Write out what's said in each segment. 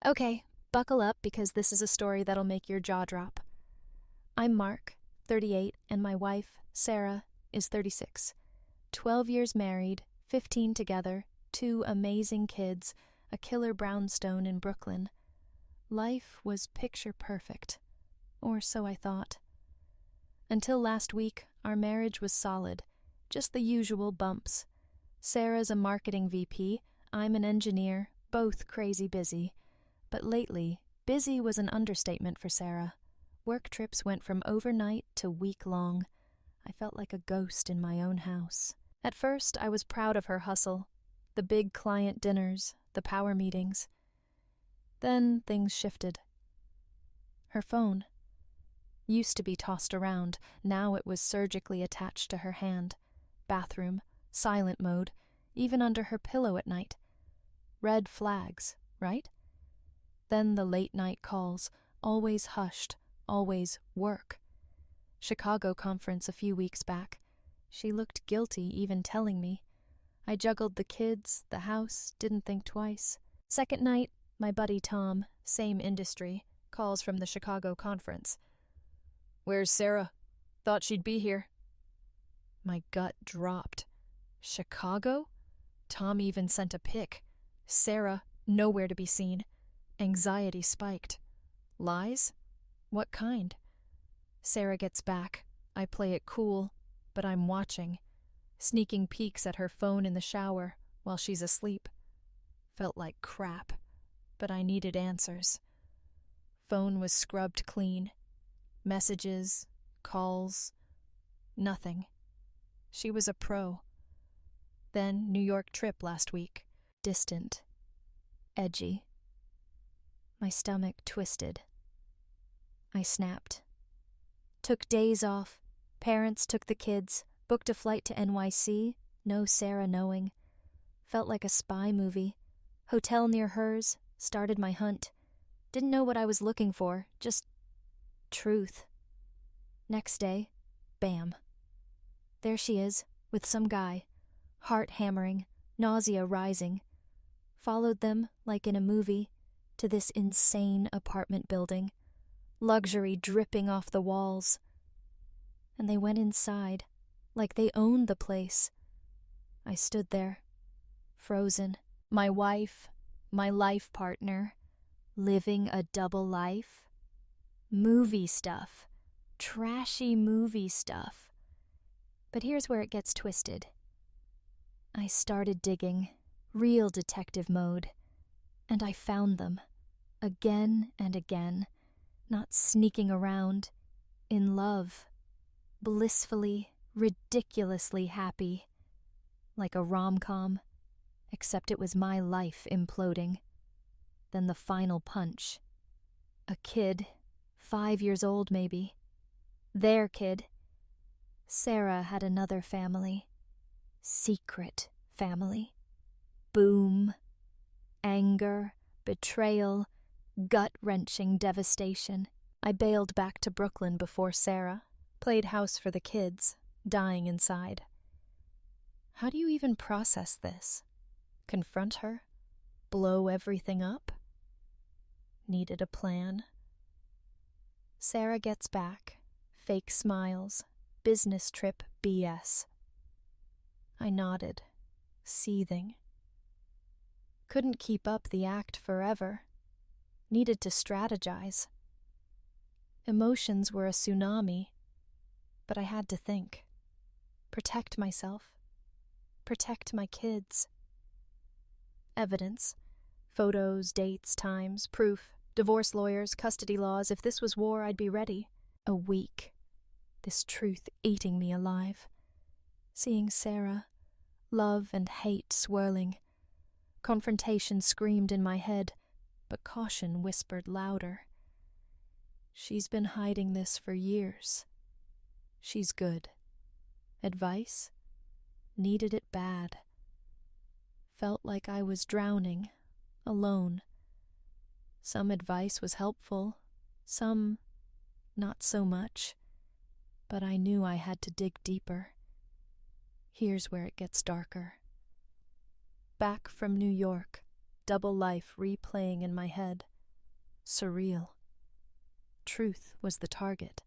Okay, buckle up because this is a story that'll make your jaw drop. I'm Mark, 38, and my wife, Sarah, is 36. 12 years married, 15 together, 2 amazing kids, a killer brownstone in Brooklyn. Life was picture perfect, or so I thought. Until last week, our marriage was solid, just the usual bumps. Sarah's a marketing VP, I'm an engineer, both crazy busy. But lately, busy was an understatement for Sarah. Work trips went from overnight to week-long. I felt like a ghost in my own house. At first, I was proud of her hustle. The big client dinners, the power meetings. Then things shifted. Her phone. Used to be tossed around, now it was surgically attached to her hand. Bathroom, silent mode, even under her pillow at night. Red flags, right? Then the late-night calls, always hushed, always work. Chicago conference a few weeks back. She looked guilty even telling me. I juggled the kids, the house, didn't think twice. Second night, my buddy Tom, same industry, calls from the Chicago conference. "Where's Sarah? Thought she'd be here." My gut dropped. Chicago? Tom even sent a pic. Sarah, nowhere to be seen. Anxiety spiked. Lies? What kind? Sarah gets back. I play it cool, but I'm watching. Sneaking peeks at her phone in the shower while she's asleep. Felt like crap, but I needed answers. Phone was scrubbed clean. Messages, calls, nothing. She was a pro. Then New York trip last week. Distant. Edgy. My stomach twisted. I snapped. Took days off. Parents took the kids. Booked a flight to NYC. No Sarah knowing. Felt like a spy movie. Hotel near hers. Started my hunt. Didn't know what I was looking for. Just truth. Next day, bam. There she is, with some guy. Heart hammering. Nausea rising. Followed them, like in a movie, to this insane apartment building, luxury dripping off the walls. And they went inside, like they owned the place. I stood there, frozen. My wife, my life partner, living a double life. Movie stuff, trashy movie stuff. But here's where it gets twisted. I started digging, real detective mode, and I found them. Again and again, not sneaking around, in love, blissfully, ridiculously happy, like a rom-com, except it was my life imploding. Then the final punch. A kid, 5 years old maybe. Their kid. Sarah had another family. Secret family. Boom. Anger, betrayal, gut-wrenching devastation. I bailed back to Brooklyn before Sarah, played house for the kids, dying inside. How do you even process this? Confront her? Blow everything up? Needed a plan. Sarah gets back, fake smiles, business trip BS. I nodded, seething. Couldn't keep up the act forever. Needed to strategize. Emotions were a tsunami, but I had to think. Protect myself. Protect my kids. Evidence. Photos, dates, times, proof, divorce lawyers, custody laws. If this was war, I'd be ready. A week. This truth eating me alive. Seeing Sarah, love and hate swirling. Confrontation screamed in my head, but caution whispered louder. She's been hiding this for years. She's good. Advice? Needed it bad. Felt like I was drowning, alone. Some advice was helpful, some not so much, but I knew I had to dig deeper. Here's where it gets darker. Back from New York, double life replaying in my head. surreal. Truth was the target,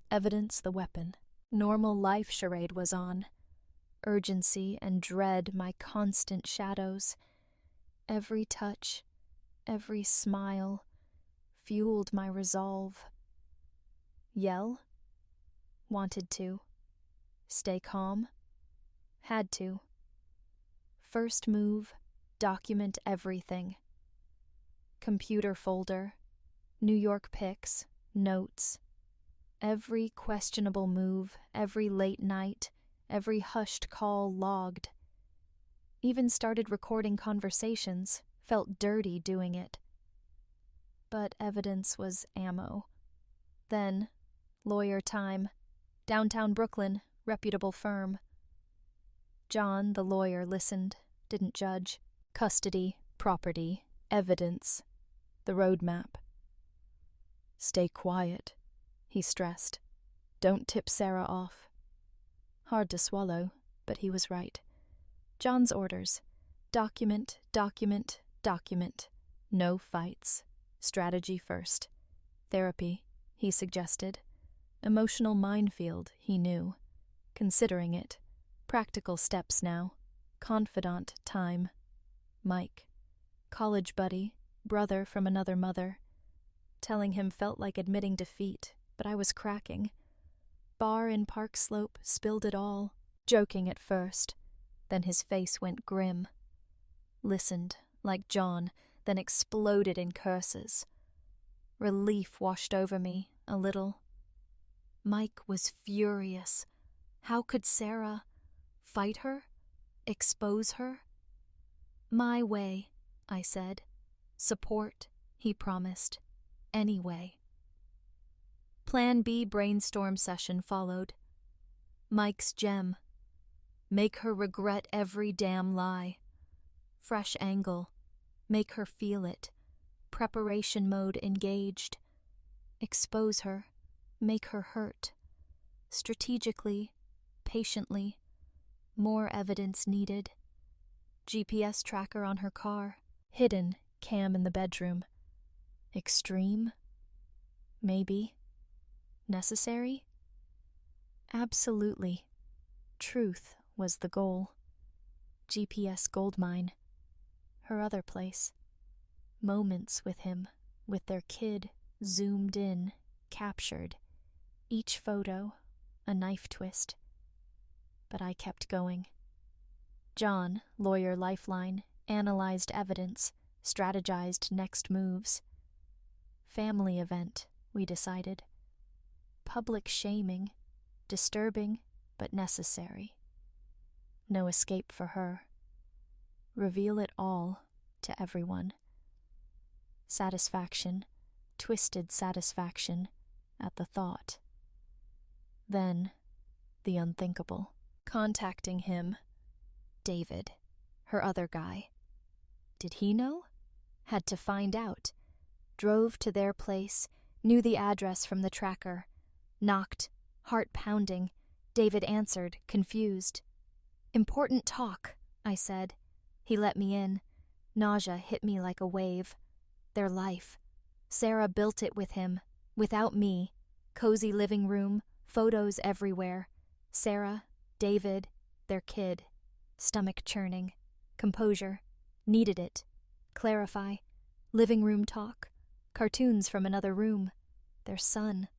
evidence the weapon. Normal life charade was on. Urgency and dread my constant shadows. Every touch, every smile, fueled my resolve. Yell? Wanted to. Stay calm? Had to. First move, document everything. Computer folder, New York pics, notes. Every questionable move, every late night, every hushed call logged. Even started recording conversations, felt dirty doing it. But evidence was ammo. Then, lawyer time, downtown Brooklyn, reputable firm. John, the lawyer, listened, didn't judge. Custody, property, evidence, the roadmap. Stay quiet, he stressed. Don't tip Sarah off. Hard to swallow, but he was right. John's orders. Document, document, document. No fights. Strategy first. Therapy, he suggested. Emotional minefield, he knew. Considering it. Practical steps now. Confidant time. Mike. College buddy, brother from another mother. Telling him felt like admitting defeat, but I was cracking. Bar in Park Slope spilled it all, joking at first. Then his face went grim. Listened, like John, then exploded in curses. Relief washed over me, a little. Mike was furious. How could Sarah fight her? Expose her? My way, I said. Support, he promised. Anyway. Plan B brainstorm session followed. Mike's gem. Make her regret every damn lie. Fresh angle. Make her feel it. Preparation mode engaged. Expose her. Make her hurt. Strategically. Patiently. More evidence needed. GPS tracker on her car. Hidden cam in the bedroom. Extreme? Maybe. Necessary? Absolutely. Truth was the goal. GPS goldmine. Her other place. Moments with him, with their kid, zoomed in, captured. Each photo, a knife twist. But I kept going. John, lawyer lifeline, analyzed evidence, strategized next moves. Family event, we decided. Public shaming, disturbing but necessary. No escape for her. Reveal it all to everyone. Satisfaction, twisted satisfaction at the thought. Then, the unthinkable. Contacting him. David, her other guy. Did he know? Had to find out. Drove to their place, knew the address from the tracker. Knocked, heart pounding. David answered, confused. Important talk, I said. He let me in. Nausea hit me like a wave. Their life. Sarah built it with him, without me. Cozy living room, photos everywhere. Sarah, David, their kid. Stomach churning. Composure. Needed it. Clarify. Living room talk. Cartoons from another room. Their son.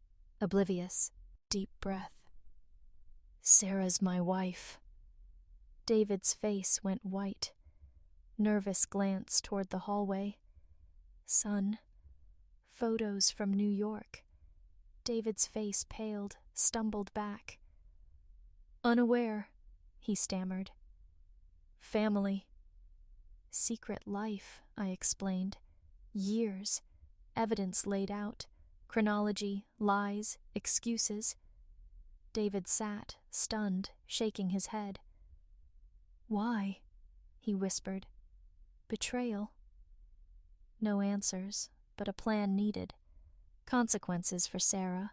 Oblivious. Deep breath. Sarah's my wife. David's face went white. Nervous glance toward the hallway. Son. Photos from New York. David's face paled, stumbled back. Unaware, he stammered. Family. Secret life, I explained. Years. Evidence laid out. Chronology, lies, excuses. David sat, stunned, shaking his head. Why? He whispered. Betrayal. No answers, but a plan needed. Consequences for Sarah.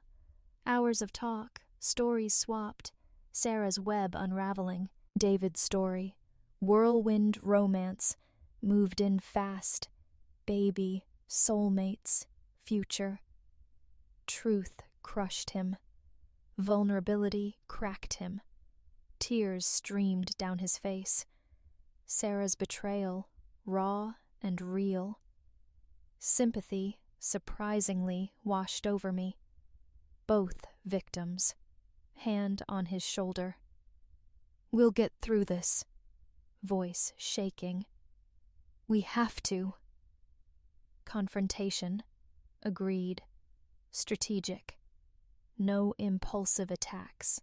Hours of talk, stories swapped, Sarah's web unraveling. David's story. Whirlwind romance. Moved in fast. Baby. Soulmates, future. Truth crushed him. Vulnerability cracked him. Tears streamed down his face. Sarah's betrayal, raw and real. Sympathy, surprisingly, washed over me. Both victims, hand on his shoulder. "We'll get through this," voice shaking. "We have to." Confrontation, agreed. Strategic. No impulsive attacks.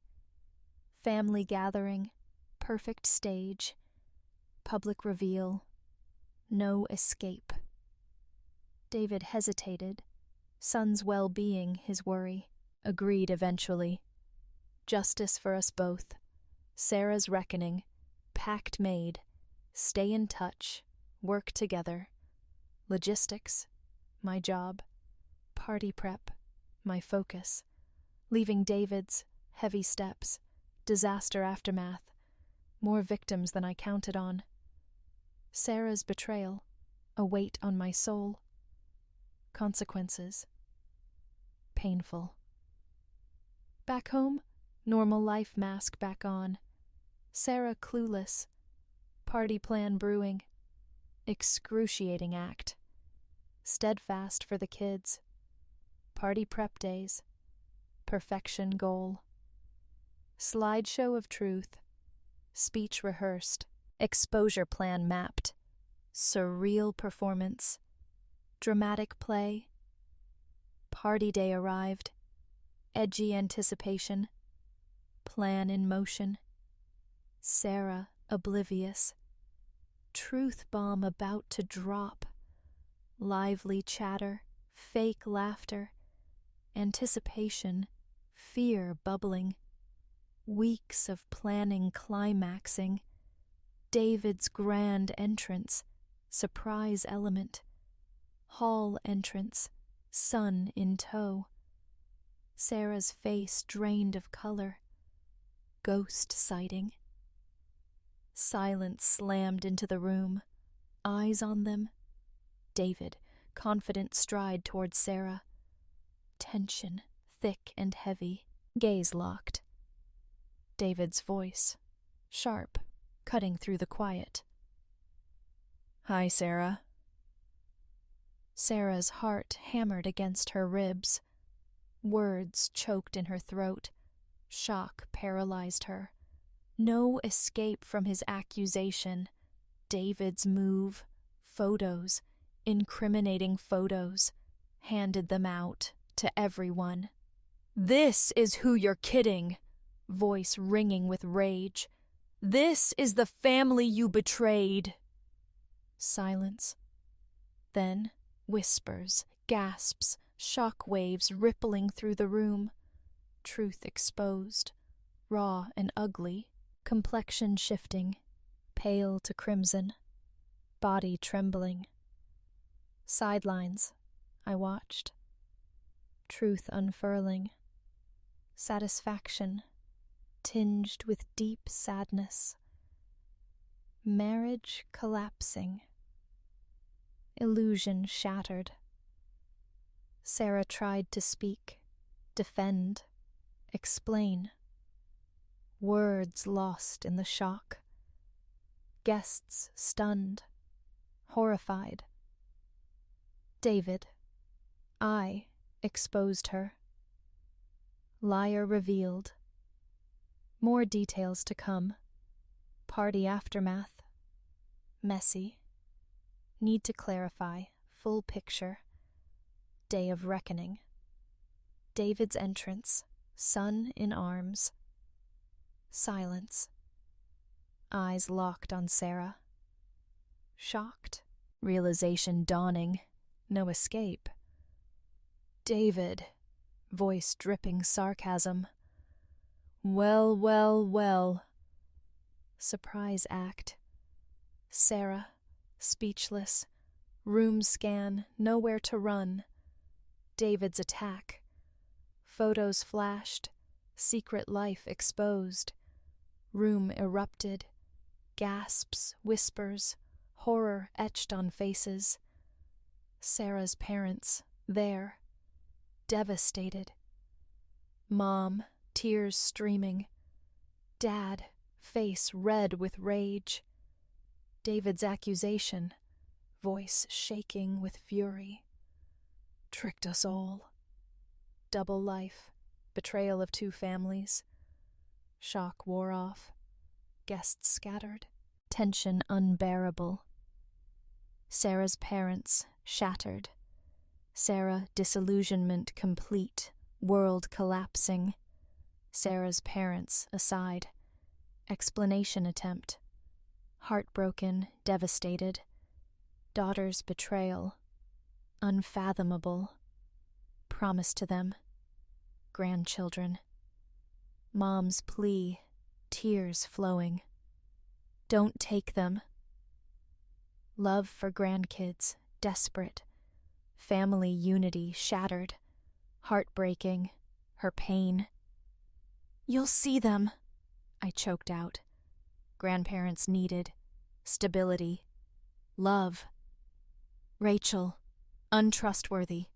Family gathering, perfect stage. Public reveal. No escape. David hesitated. Son's well-being his worry. Agreed eventually. Justice for us both. Sarah's reckoning. Pact made. Stay in touch. Work together. Logistics. My job. Party prep. My focus. Leaving David's. Heavy steps. Disaster aftermath. More victims than I counted on. Sarah's betrayal. A weight on my soul. Consequences. Painful. Back home, normal life mask back on. Sarah clueless. Party plan brewing. Excruciating act. Steadfast for the kids. Party prep days. Perfection goal. Slideshow of truth. Speech rehearsed. Exposure plan mapped. Surreal performance. Dramatic play. Party day arrived. Edgy anticipation. Plan in motion. Sarah oblivious. Truth bomb about to drop. Lively chatter. Fake laughter. Anticipation. Fear bubbling. Weeks of planning climaxing. David's grand entrance. Surprise element. Hall entrance. Sun in tow. Sarah's face drained of color. Ghost sighting. Silence slammed into the room. Eyes on them. David, confident stride towards Sarah. Tension, thick and heavy. Gaze locked. David's voice, sharp, cutting through the quiet. "Hi, Sarah." Sarah's heart hammered against her ribs. Words choked in her throat. Shock paralyzed her. No escape from his accusation. David's move. Photos. Incriminating photos. Handed them out to everyone. "This is who you're kidding," voice ringing with rage. "This is the family you betrayed." Silence. Then whispers, gasps, shock waves rippling through the room. Truth exposed, raw and ugly, complexion shifting, pale to crimson, body trembling. Sidelines, I watched. Truth unfurling. Satisfaction, tinged with deep sadness. Marriage collapsing. Illusion shattered. Sarah tried to speak, defend, explain. Words lost in the shock. Guests stunned, horrified. David, I exposed her. Liar revealed. More details to come. Party aftermath. Messy. Need to clarify. Full picture. Day of reckoning. David's entrance. Son in arms. Silence. Eyes locked on Sarah. Shocked. Realization dawning. No escape. "David," voice dripping sarcasm. "Well, well, well." Surprise act. Sarah, speechless. Room scan, nowhere to run. David's attack. Photos flashed. Secret life exposed. Room erupted. Gasps, whispers, horror etched on faces. Sarah's parents, there, devastated. Mom, tears streaming. Dad, face red with rage. David's accusation, voice shaking with fury. Tricked us all. Double life, betrayal of two families. Shock wore off. Guests scattered. Tension unbearable. Sarah's parents shattered. Sarah disillusionment complete, world collapsing. Sarah's parents aside. Explanation attempt. Heartbroken, devastated. Daughter's betrayal. Unfathomable. Promise to them. Grandchildren. Mom's plea, tears flowing. Don't take them. Love for grandkids, desperate. Family unity shattered. Heartbreaking, her pain. You'll see them, I choked out. Grandparents needed. Stability. Love. Rachel. Untrustworthy.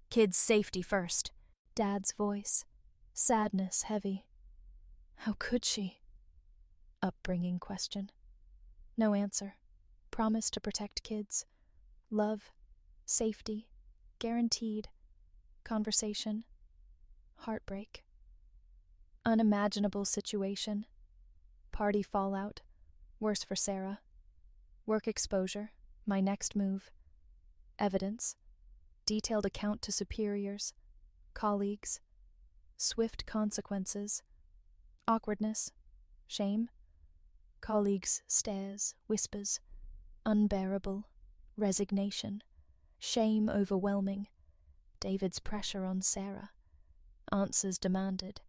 Kids' safety first. Dad's voice. Sadness heavy. How could she? Upbringing question. No answer. Promise to protect kids. Love. Safety. Guaranteed. Conversation. Heartbreak. Unimaginable situation. Party fallout. Worse for Sarah. Work exposure. My next move. Evidence. Detailed account to superiors. Colleagues. Swift consequences. Awkwardness. Shame. Colleagues' stares, whispers. Unbearable. Resignation. Shame overwhelming. David's pressure on Sarah. Answers demanded.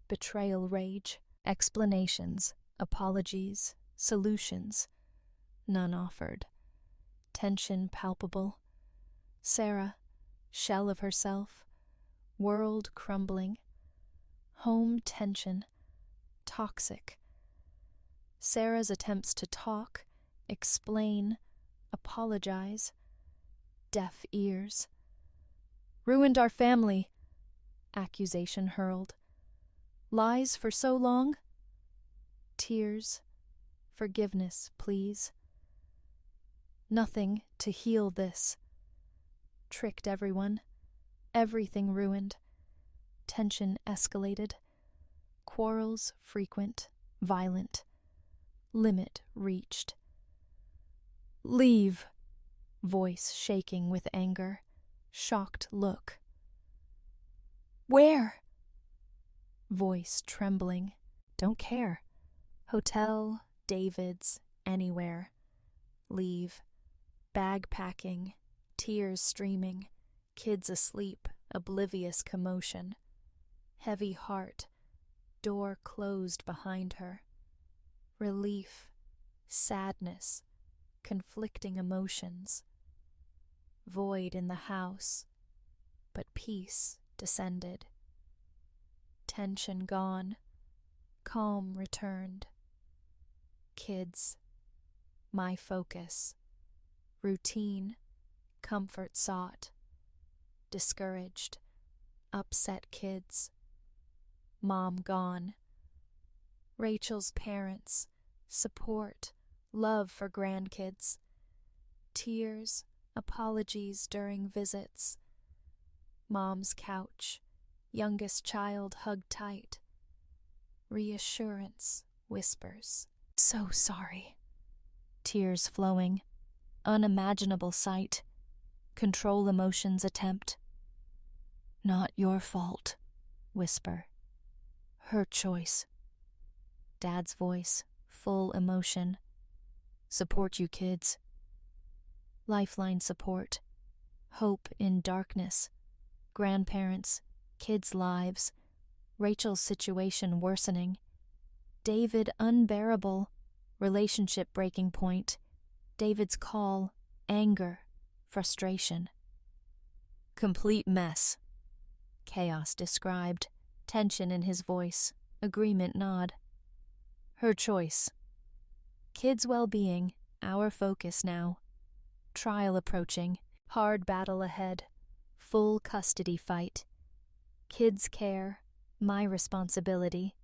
Betrayal rage. Explanations. Apologies. Solutions. None offered. Tension palpable. Sarah, shell of herself. World crumbling. Home tension. Toxic. Sarah's attempts to talk, explain, apologize. Deaf ears. Ruined our family. Accusation hurled. Lies for so long? Tears. Forgiveness, please. Nothing to heal this. Tricked everyone. Everything ruined. Tension escalated. Quarrels frequent, violent. Limit reached. Leave. Voice shaking with anger. Shocked look. Where? Voice trembling. Don't care. Hotel, David's, anywhere. Leave. Bag packing. Tears streaming. Kids asleep. Oblivious commotion. Heavy heart. Door closed behind her. Relief. Sadness. Conflicting emotions. Void in the house. But peace descended. Tension gone. Calm returned. Kids. My focus. Routine. Comfort sought. Discouraged. Upset kids. Mom gone. Rachel's parents. Support. Love for grandkids. Tears. Apologies during visits. Mom's couch. Youngest child hugged tight. Reassurance. Whispers. So sorry. Tears flowing. Unimaginable sight. Control emotions attempt. Not your fault. Whisper. Her choice. Dad's voice. Full emotion. Support you kids. Lifeline support. Hope in darkness. Grandparents. Kids' lives. Rachel's situation worsening. David unbearable. Relationship breaking point. David's call. Anger. Frustration. Complete mess. Chaos described. Tension in his voice. Agreement nod. Her choice. Kids' well-being. Our focus now. Trial approaching. Hard battle ahead. Full custody fight. Kids' care, my responsibility.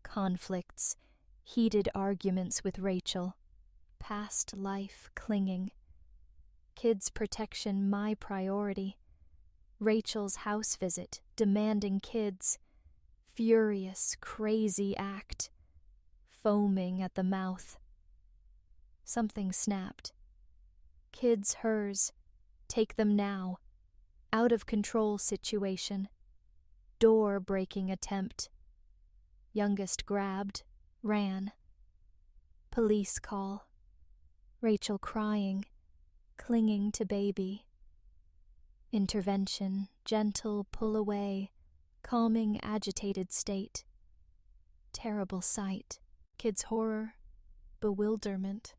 Conflicts, heated arguments with Rachel. Past life clinging. Kids' protection, my priority. Rachel's house visit, demanding kids. Furious, crazy act. Foaming at the mouth. Something snapped. Kids hers. Take them now. Out of control situation. Door breaking attempt. Youngest grabbed, ran. Police call. Rachel crying, clinging to baby. Intervention, gentle pull away, calming agitated state. Terrible sight. Kids' horror, bewilderment.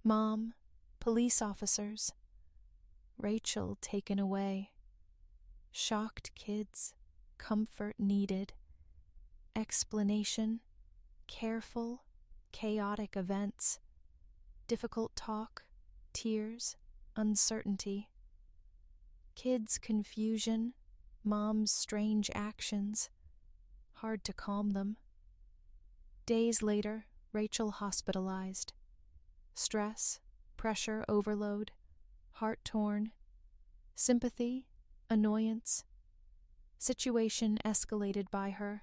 Mom, police officers. Rachel taken away. Shocked kids, comfort needed. Explanation, careful, chaotic events. Difficult talk, tears, uncertainty. Kids' confusion, mom's strange actions. Hard to calm them. Days later, Rachel hospitalized. Stress, pressure overload, heart torn. Sympathy, annoyance. Situation escalated by her.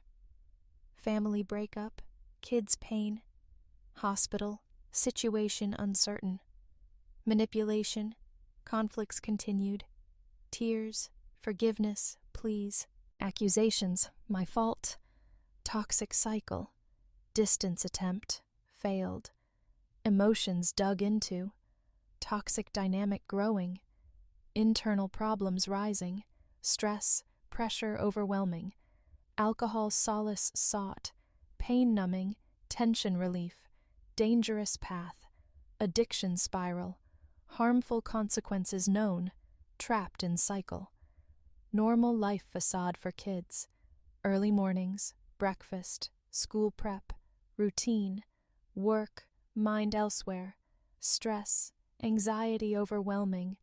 Family breakup, kids' pain. Hospital, situation uncertain. Manipulation, conflicts continued. Tears, forgiveness, please. Accusations, my fault. Toxic cycle. Distance attempt, failed. Emotions dug into. Toxic dynamic growing. Internal problems rising. Stress, pressure overwhelming. Alcohol solace sought. Pain numbing, tension relief. Dangerous path. Addiction spiral. Harmful consequences known. Trapped in cycle. Normal life facade for kids. Early mornings, breakfast, school prep, routine, work, mind elsewhere, stress, anxiety overwhelming,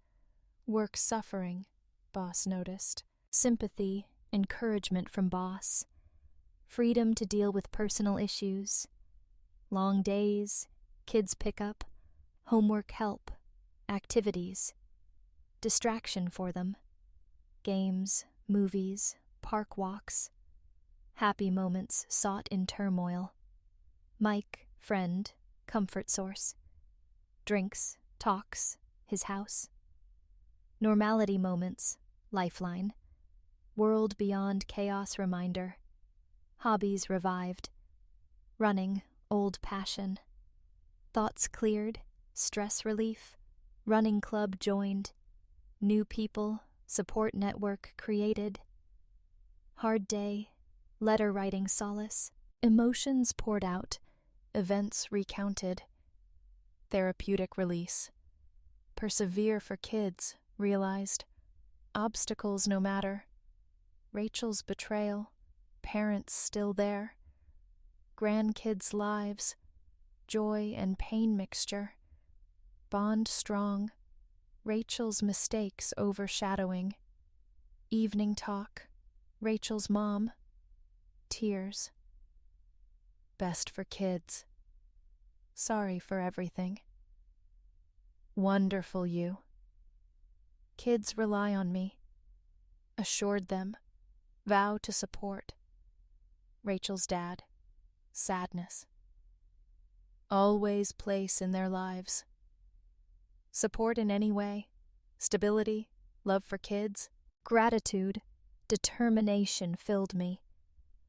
work suffering, boss noticed, sympathy, encouragement from boss, freedom to deal with personal issues, long days, kids pickup, homework help, activities, distraction for them, games, movies, park walks, happy moments sought in turmoil, Mike, friend, comfort source, drinks, talks, his house, normality moments, lifeline, world beyond chaos reminder, hobbies revived, running, old passion, thoughts cleared, stress relief, running club joined, new people, support network created, hard day, letter writing solace, emotions poured out, events recounted, therapeutic release, persevere for kids, realized, obstacles no matter, Rachel's betrayal, parents still there, grandkids' lives, joy and pain mixture, bond strong, Rachel's mistakes overshadowing, evening talk, Rachel's mom, tears. Best for kids. Sorry for everything. Wonderful you. Kids rely on me. Assured them. Vow to support. Rachel's dad. Sadness. Always place in their lives. Support in any way. Stability. Love for kids. Gratitude. Determination filled me.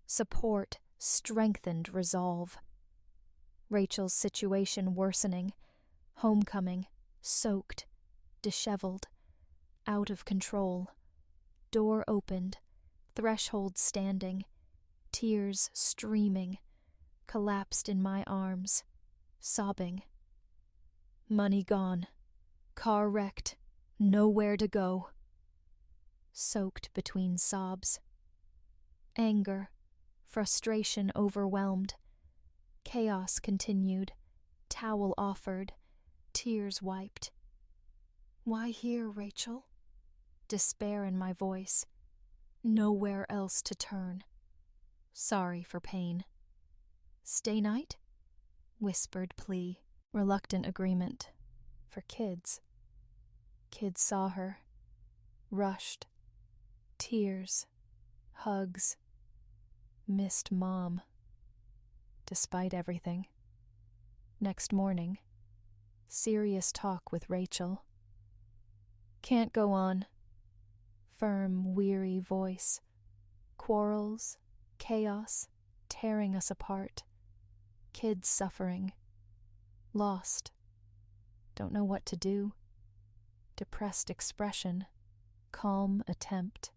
Support strengthened resolve. Rachel's situation worsening. Homecoming. Soaked. Disheveled. Out of control. Door opened. Threshold standing. Tears streaming. Collapsed in my arms. Sobbing. Money gone. Car wrecked. Nowhere to go. Soaked between sobs. Anger. Frustration overwhelmed. Chaos continued. Towel offered. Tears wiped. Why here, Rachel? Despair in my voice. Nowhere else to turn. Sorry for pain. Stay night? Whispered plea. Reluctant agreement. For kids. Kids saw her. Rushed. Tears. Hugs. Missed Mom. Despite everything. Next morning. Serious talk with Rachel. Can't go on. Firm, weary voice. Quarrels. Chaos. Tearing us apart. Kids suffering. Lost. Don't know what to do. Depressed expression. Calm attempt.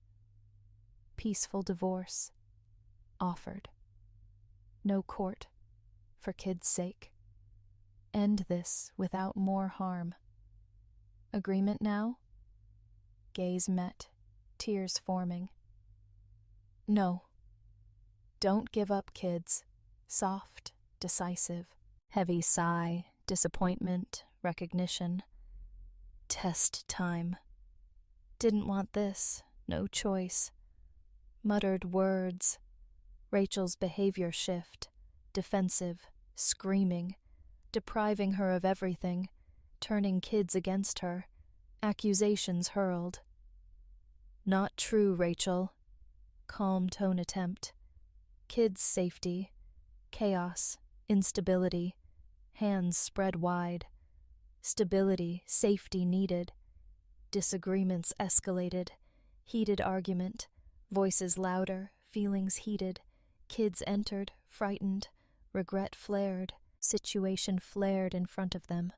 Peaceful divorce. Offered. No court. For kids' sake. End this without more harm. Agreement now? Gaze met. Tears forming. No. Don't give up, kids. Soft, decisive. Heavy sigh, disappointment, recognition. Test time. Didn't want this, no choice. Muttered words. Rachel's behavior shift. Defensive, screaming. Depriving her of everything. Turning kids against her. Accusations hurled. Not true, Rachel. Calm tone attempt. Kids' safety. Chaos. Instability. Hands spread wide. Stability. Safety needed. Disagreements escalated. Heated argument. Voices louder. Feelings heated. Kids entered. Frightened. Regret flared. Situation flared in front of them.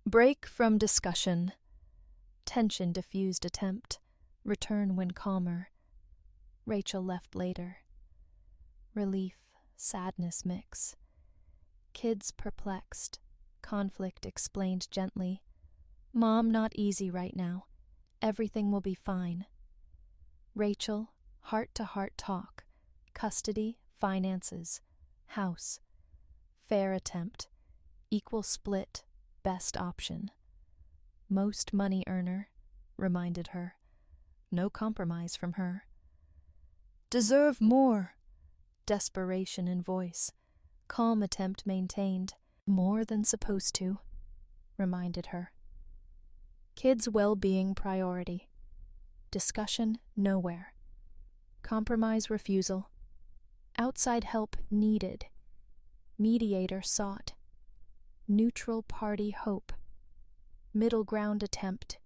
Break from discussion. Tension diffused attempt. Return when calmer. Rachel left later. Relief, sadness mix. Kids perplexed. Conflict explained gently. Mom not easy right now. Everything will be fine. Rachel, heart-to-heart talk. Custody, finances. House. Fair attempt. Equal split. Best option. Most money earner, reminded her. No compromise from her. Deserve more. Desperation in voice. Calm attempt maintained. More than supposed to, reminded her. Kids' well-being priority. Discussion nowhere. Compromise refusal. Outside help needed. Mediator sought. Neutral party hope. Middle ground attempt.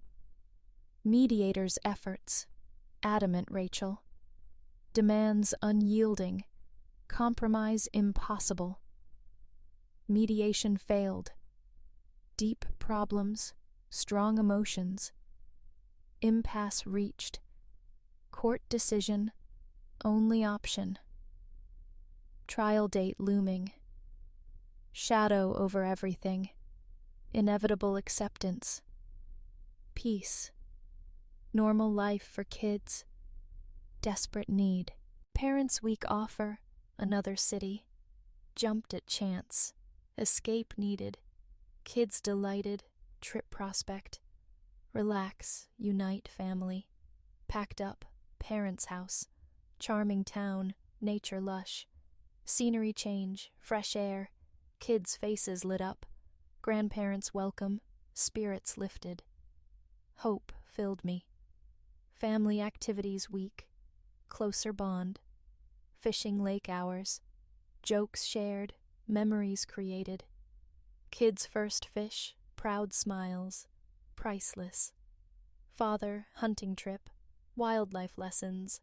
Mediator's efforts. Adamant Rachel. Demands unyielding. Compromise impossible. Mediation failed. Deep problems. Strong emotions. Impasse reached. Court decision. Only option. Trial date looming. Shadow over everything. Inevitable acceptance. Peace. Normal life for kids. Desperate need. Parents' week offer. Another city. Jumped at chance. Escape needed. Kids delighted. Trip prospect. Relax. Unite family. Packed up. Parents' house. Charming town. Nature lush. Scenery change. Fresh air. Kids' faces lit up. Grandparents welcome. Spirits lifted. Hope filled me. Family activities week. Closer bond. Fishing lake hours. Jokes shared. Memories created. Kids' first fish. Proud smiles. Priceless. Father hunting trip. Wildlife lessons.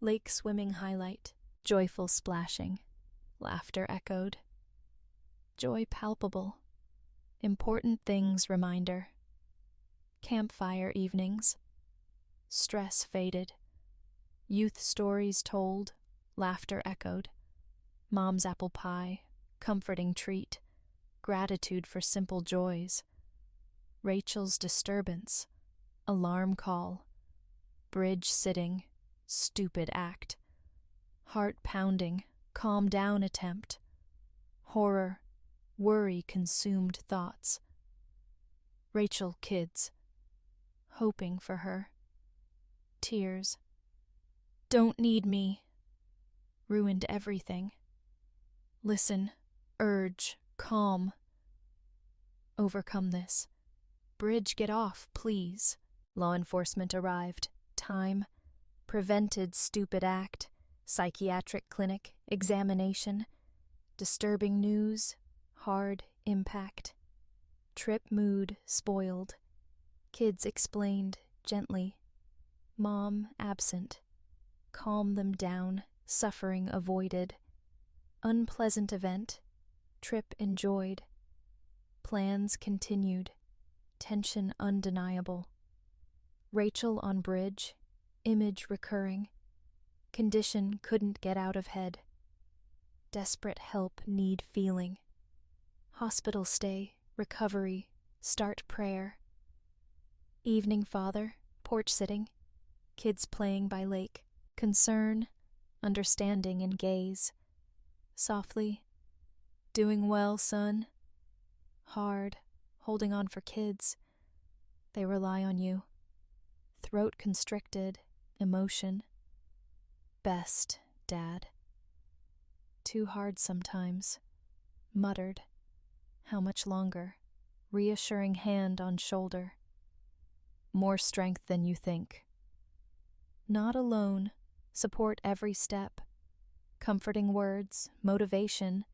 Lake swimming highlight. Joyful splashing. Laughter echoed. Joy palpable. Important things reminder. Campfire evenings. Stress faded. Youth stories told. Laughter echoed. Mom's apple pie. Comforting treat. Gratitude for simple joys. Rachel's disturbance. Alarm call. Bridge sitting. Stupid act. Heart pounding. Calm down attempt. Horror. Worry consumed thoughts. Rachel, kids. Hoping for her. Tears. Don't need me. Ruined everything. Listen, urge, calm. Overcome this. Bridge, get off, please. Law enforcement arrived. Time. Prevented stupid act. Psychiatric clinic. Examination. Disturbing news. Hard impact. Trip mood spoiled. Kids explained gently. Mom absent. Calm them down. Suffering avoided. Unpleasant event. Trip enjoyed. Plans continued. Tension undeniable. Rachel on bridge. Image recurring. Condition couldn't get out of head. Desperate help need feeling. Hospital stay, recovery, start prayer. Evening father, porch sitting. Kids playing by lake. Concern, understanding in gaze. Softly, doing well, son. Hard, holding on for kids. They rely on you. Throat constricted, emotion. Best, Dad. Too hard sometimes. Muttered. How much longer? Reassuring hand on shoulder. More strength than you think. Not alone. Support every step. Comforting words, motivation.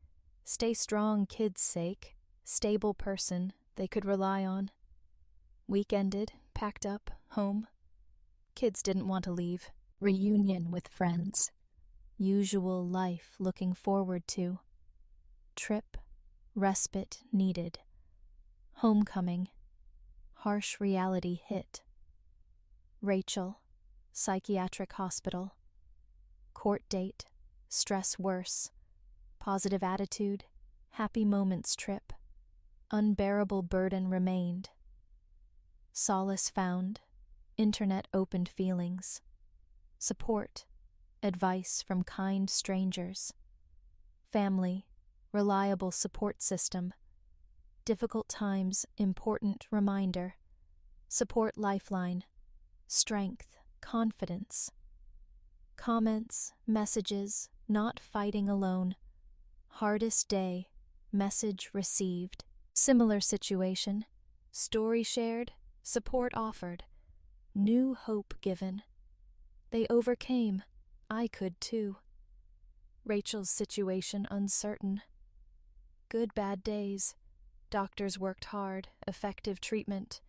Stay strong, kids' sake. Stable person they could rely on. Week ended, packed up, home. Kids didn't want to leave. Reunion with friends. Usual life looking forward to. Trip, respite needed. Homecoming. Harsh reality hit. Rachel, psychiatric hospital. Court date, stress worse. Positive attitude, happy moments trip. Unbearable burden remained. Solace found, internet opened feelings. Support, advice from kind strangers. Family, reliable support system. Difficult times, important reminder. Support lifeline, strength, confidence. Comments, messages, not fighting alone. Hardest day, message received. Similar situation, story shared, support offered. New hope given. They overcame. I could too. Rachel's situation uncertain. Good bad days. Doctors worked hard, effective treatment.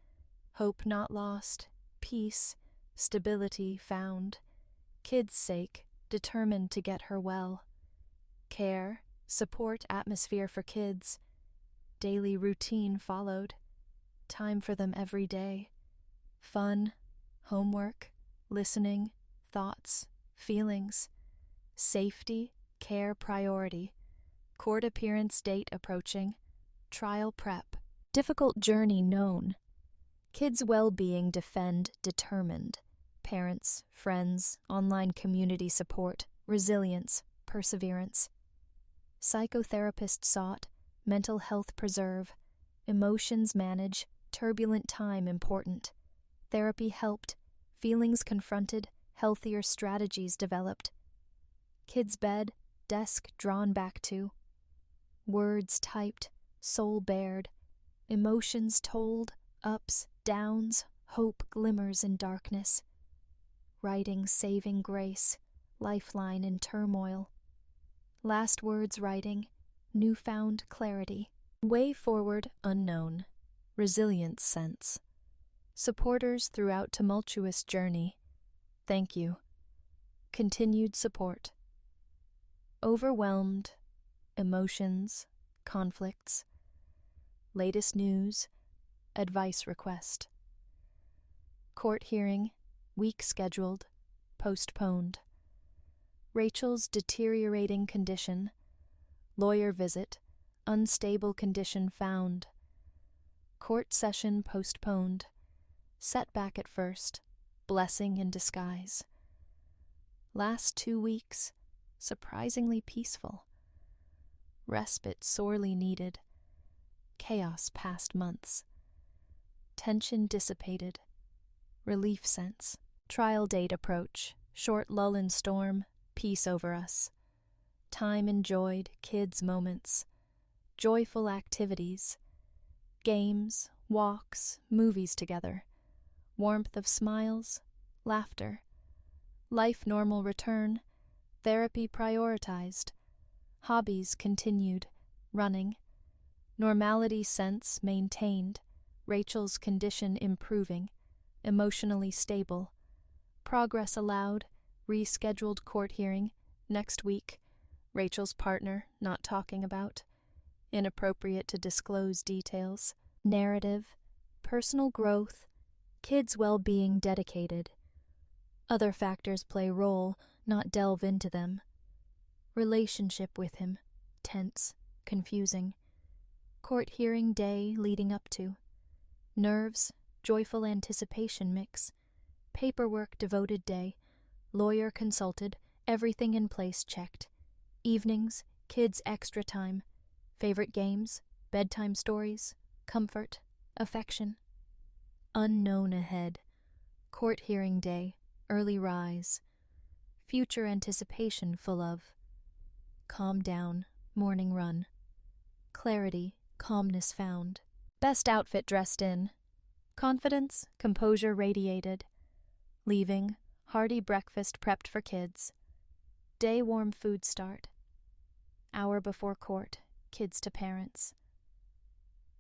Hope not lost, peace, stability found. Kids' sake, determined to get her well. Care, support atmosphere for kids. Daily routine followed. Time for them every day. Fun, homework, listening, thoughts, feelings. Safety, care priority. Court appearance date approaching. Trial prep. Difficult journey known. Kids' well-being defend determined. Parents, friends, online community support, resilience, perseverance. Psychotherapist sought, mental health preserve, emotions manage, turbulent time important. Therapy helped, feelings confronted, healthier strategies developed. Kids' bed, desk drawn back to. Words typed, soul bared, emotions told, ups, downs, hope glimmers in darkness. Writing saving grace, lifeline in turmoil. Last words writing, newfound clarity. Way forward unknown, resilience sense. Supporters throughout tumultuous journey. Thank you. Continued support. Overwhelmed, emotions, conflicts. Latest news, advice request. Court hearing, week scheduled, postponed. Rachel's deteriorating condition. Lawyer visit, unstable condition found. Court session postponed. Setback at first, blessing in disguise. Last 2 weeks, surprisingly peaceful. Respite sorely needed. Chaos past months. Tension dissipated. Relief sense. Trial date approach. Short lull in storm. Peace over us. Time enjoyed. Kids' moments. Joyful activities. Games, walks, movies together. Warmth of smiles. Laughter. Life normal return. Therapy prioritized. Hobbies continued. Running. Normality sense maintained. Rachel's condition improving. Emotionally stable. Progress allowed. Rescheduled court hearing. Next week. Rachel's partner not talking about. Inappropriate to disclose details. Narrative. Personal growth. Kids' well-being dedicated. Other factors play role, not delve into them. Relationship with him. Tense. Confusing. Court hearing day leading up to. Nerves. Joyful anticipation mix. Paperwork devoted day. Lawyer consulted. Everything in place checked. Evenings. Kids extra time. Favorite games. Bedtime stories. Comfort. Affection. Unknown ahead. Court hearing day. Early rise. Future anticipation full of. Calm down. Morning run. Clarity. Calmness found. Best outfit dressed in. Confidence. Composure radiated. Leaving. Hearty breakfast prepped for kids. Day warm food start. Hour before court. Kids to parents.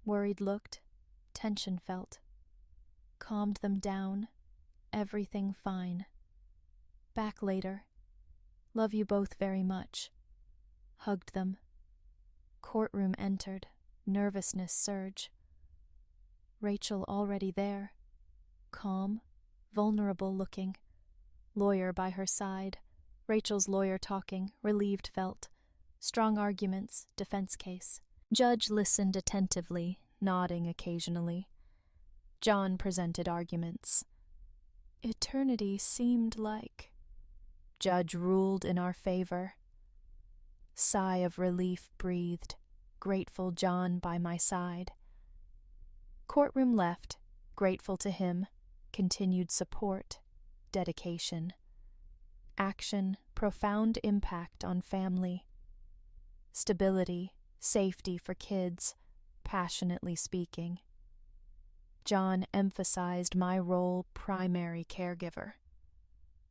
Worried looked. Tension felt. Calmed them down. Everything fine. Back later. Love you both very much. Hugged them. Courtroom entered. Nervousness surge. Rachel already there. Calm. Vulnerable looking. Lawyer by her side. Rachel's lawyer talking. Relieved felt. Strong arguments. Defense case. Judge listened attentively, nodding occasionally. John presented arguments. Eternity seemed like. Judge ruled in our favor. Sigh of relief breathed, grateful John by my side. Courtroom left, grateful to him, continued support, dedication. Action, profound impact on family. Stability, safety for kids, passionately speaking. John emphasized my role primary caregiver.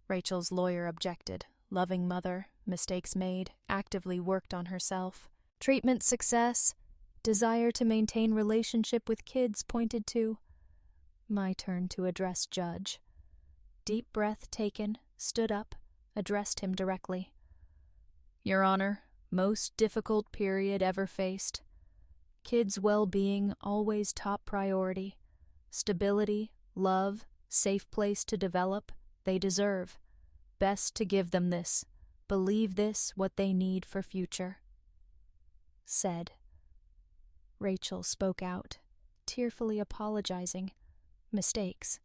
Rachel's lawyer objected. Loving mother, mistakes made, actively worked on herself. Treatment success, desire to maintain relationship with kids pointed to. My turn to address Judge. Deep breath taken, stood up, addressed him directly. Your Honor, most difficult period ever faced. Kids' well-being always top priority. Stability, love, safe place to develop, they deserve. Best to give them this. Believe this what they need for future. Said. Rachel spoke out, tearfully apologizing. Mistakes.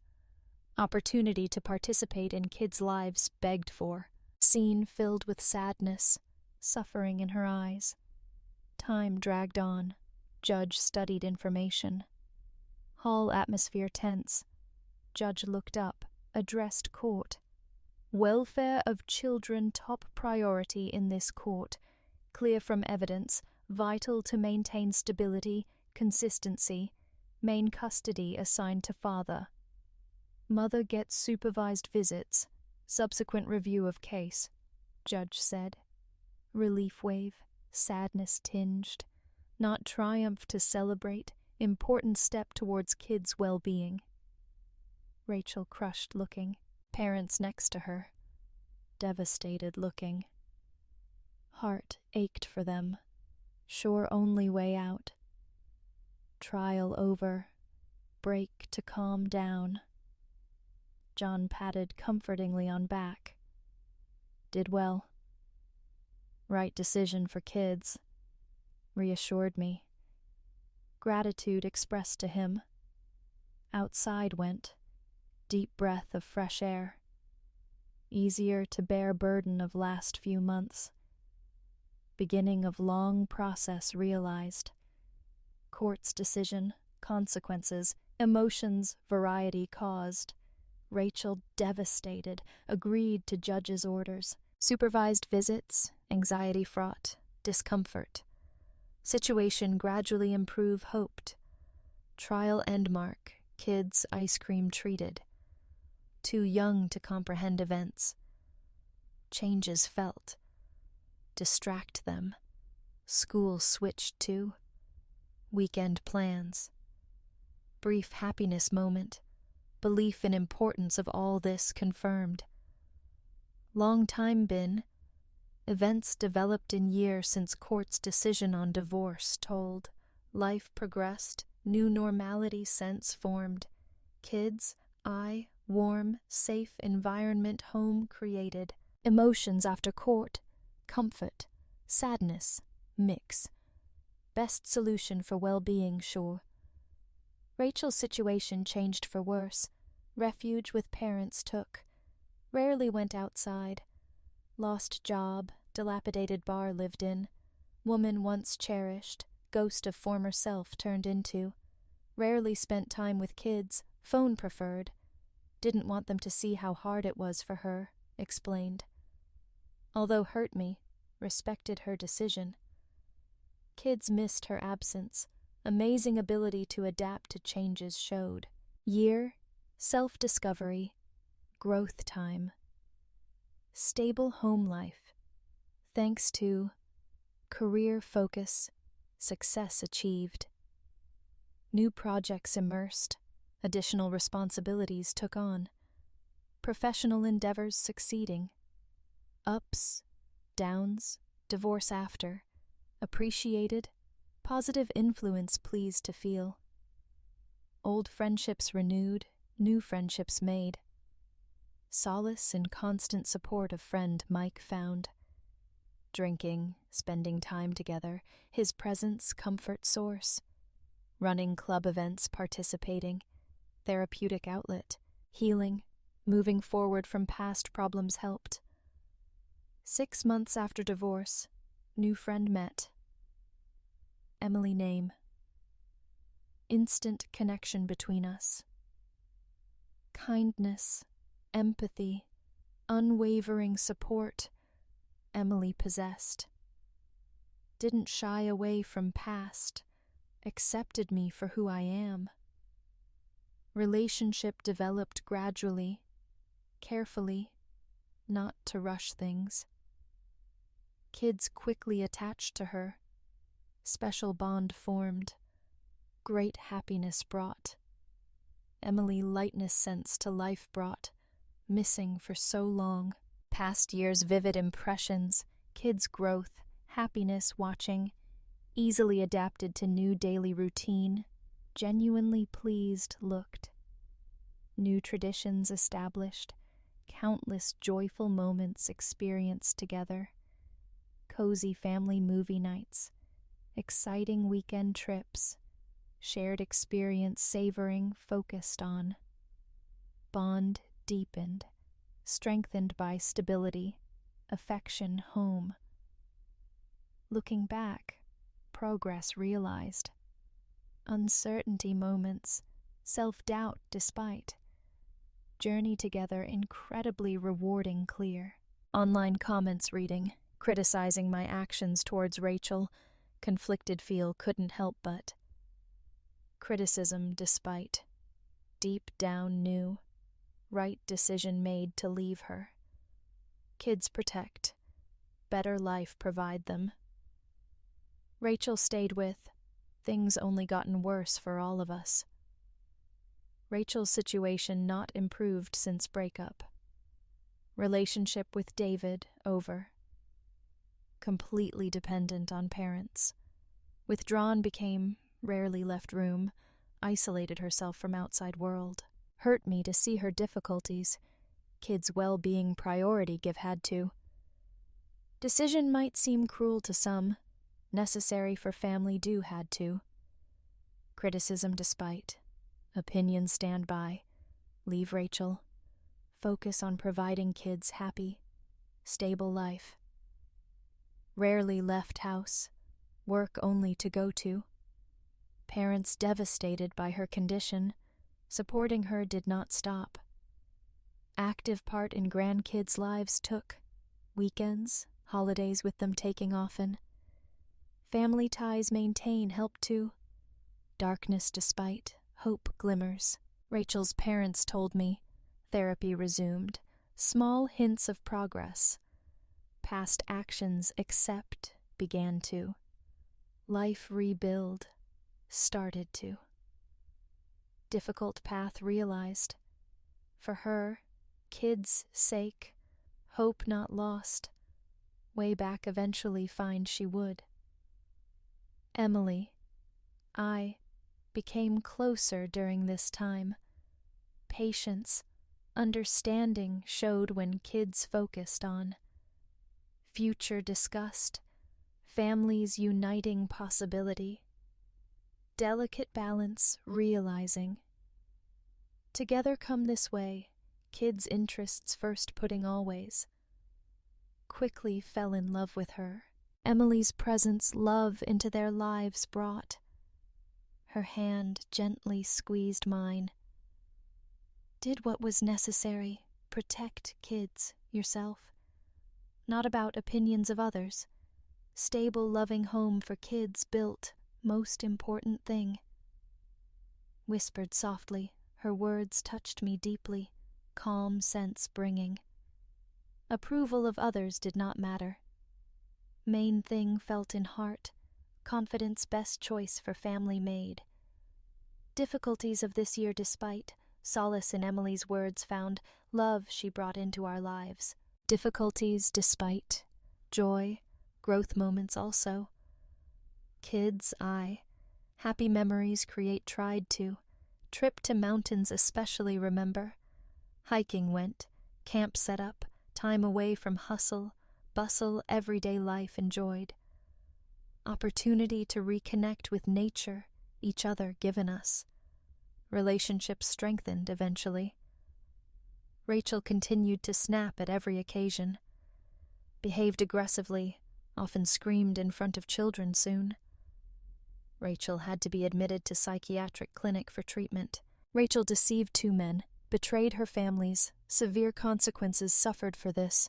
Opportunity to participate in kids' lives begged for. Scene filled with sadness, suffering in her eyes. Time dragged on. Judge studied information. Hall atmosphere tense. Judge looked up, addressed court. Welfare of children top priority in this court. Clear from evidence, vital to maintain stability, consistency. Main custody assigned to father. Mother gets supervised visits. Subsequent review of case. Judge said. Relief wave, sadness tinged. Not triumph to celebrate, important step towards kids' well-being. Rachel crushed looking, parents next to her, devastated looking. Heart ached for them, sure only way out. Trial over, break to calm down. John patted comfortingly on back. Did well. Right decision for kids. Reassured me. Gratitude expressed to him. Outside went. Deep breath of fresh air. Easier to bear burden of last few months. Beginning of long process realized. Court's decision, consequences, Emotions variety caused. Rachel, devastated, agreed to judge's orders. Supervised visits, anxiety fraught, discomfort. Situation gradually improve hoped. Trial end mark, kids ice cream treated. Too young to comprehend events. Changes felt. Distract them. School switched to. Weekend plans. Brief happiness moment. Belief in importance of all this confirmed. Long time been. Events developed in year since court's decision on divorce told. Life progressed, new normality sense formed. Kids, warm, safe environment home created. Emotions after court, comfort, sadness, mix. Best solution for well-being sure. Rachel's situation changed for worse. Refuge with parents took. Rarely went outside. Lost job, dilapidated bar lived in. Woman once cherished, ghost of former self turned into. Rarely spent time with kids, phone preferred. Didn't want them to see how hard it was for her, explained. Although hurt me, respected her decision. Kids missed her absence. Amazing ability to adapt to changes showed. Year, self-discovery, growth time. Stable home life. Thanks to career focus, success achieved. New projects immersed, additional responsibilities took on. Professional endeavors succeeding. Ups, downs, divorce after. Appreciated, positive influence pleased to feel. Old friendships renewed, new friendships made. Solace in constant support of friend Mike found. Drinking, spending time together, his presence comfort source. Running club events, participating. Therapeutic outlet, healing, moving forward from past problems helped. 6 months after divorce, new friend met. Emily name. Instant connection between us. Kindness, empathy, unwavering support, Emily possessed. Didn't shy away from past, accepted me for who I am. Relationship developed gradually, carefully, not to rush things. Kids quickly attached to her. Special bond formed. Great happiness brought. Emily lightness sense to life brought. Missing for so long. Past years' vivid impressions. Kids' growth. Happiness watching. Easily adapted to new daily routine. Genuinely pleased looked. New traditions established. Countless joyful moments experienced together. Cozy family movie nights. Exciting weekend trips. Shared experience savoring, focused on. Bond deepened, strengthened by stability, affection home. Looking back, progress realized. Uncertainty moments, self-doubt despite. Journey together incredibly rewarding clear. Online comments reading, criticizing my actions towards Rachel, conflicted feel couldn't help but. Criticism despite. Deep down knew. Right decision made to leave her. Kids protect. Better life provide them. Rachel stayed with. Things only gotten worse for all of us. Rachel's situation not improved since breakup. Relationship with David over. Completely dependent on parents. Withdrawn became, rarely left room, isolated herself from outside world. Hurt me to see her difficulties. Kids' well-being priority give had to. Decision might seem cruel to some. Necessary for family do had to. Criticism despite. Opinion stand by. Leave Rachel. Focus on providing kids happy, stable life. Rarely left house. Work only to go to. Parents devastated by her condition. Supporting her did not stop. Active part in grandkids' lives took. Weekends, holidays with them taking often. Family ties maintain help too. Darkness despite, hope glimmers. Rachel's parents told me. Therapy resumed. Small hints of progress. Past actions accept began to. Life rebuild started to. Difficult path realized. For her, kids' sake, hope not lost. Way back eventually find she would. Emily, I, became closer during this time. Patience, understanding showed when kids focused on. Future discussed, families uniting possibility. Delicate balance realizing. Together come this way, kids' interests first putting always. Quickly fell in love with her. Emily's presence love into their lives brought. Her hand gently squeezed mine. Did what was necessary, protect kids, yourself. Not about opinions of others. Stable, loving home for kids built, most important thing. Whispered softly, her words touched me deeply, calm sense bringing. Approval of others did not matter. Main thing felt in heart, confidence best choice for family made. Difficulties of this year despite, solace in Emily's words found, love she brought into our lives. Difficulties despite, joy, growth moments also. Kids, I. Happy memories create tried to. Trip to mountains especially remember. Hiking went, camp set up, time away from hustle, bustle, everyday life enjoyed. Opportunity to reconnect with nature, each other given us. Relationships strengthened eventually. Rachel continued to snap at every occasion. Behaved aggressively, often screamed in front of children soon. Rachel had to be admitted to psychiatric clinic for treatment. Rachel deceived 2 men, betrayed her families, severe consequences suffered for this.